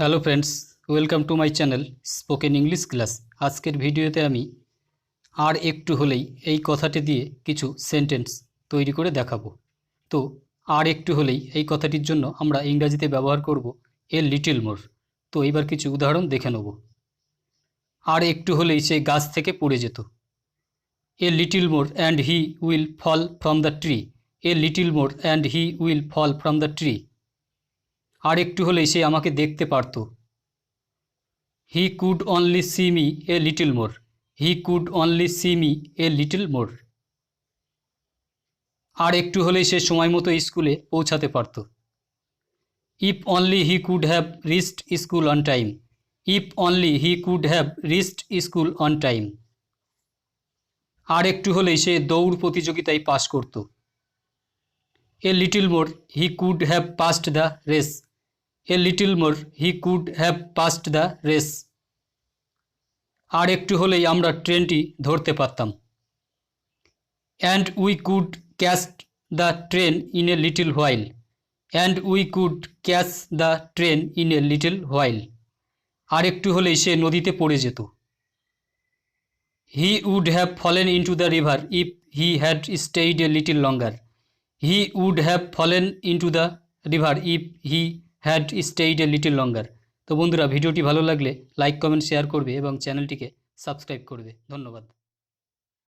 Hello friends, welcome to my channel spoken English class. আজকের ভিডিওতে আমি আর একটু হলেই এই কথাটি দিয়ে কিছু সেন্টেন্স তৈরি করে দেখাবো। তো আর একটু হলেই এই কথাটির জন্য আমরা ইংরাজিতে ব্যবহার করব এ লিটল মোর। তো এইবার কিছু উদাহরণ দেখে নেব। আর একটু হলেই সে গাছ থেকে পড়ে যেত। A little more and he will fall from the tree. A little more and he will fall from the tree. আর একটু হলেই সে আমাকে দেখতে পারত। He could only see me a little more. He could only see me a little more. আর একটু হলেই সে সময় মতো স্কুলে পৌঁছাতে পারত। If only he could have reached school on time. If only he could have reached school on time. আর একটু হলেই সে দৌড় প্রতিযোগিতায় পাস করত। A little more he could have passed the race. A little more he could have passed the race. আর একটু হলেই আমরা ট্রেনটি ধরতে পারতাম। And we could catch the train in a little while. And we could catch the train in a little while. আর একটু হলেই সে নদীতে পড়ে যেত। He would have fallen into the river if he had stayed a little longer. He would have fallen into the river if he had stayed a little longer. তো বন্ধুরা, ভিডিওটি ভালো লাগলে লাইক কমেন্ট শেয়ার করবে এবং চ্যানেলটিকে subscribe করবে। ধন্যবাদ।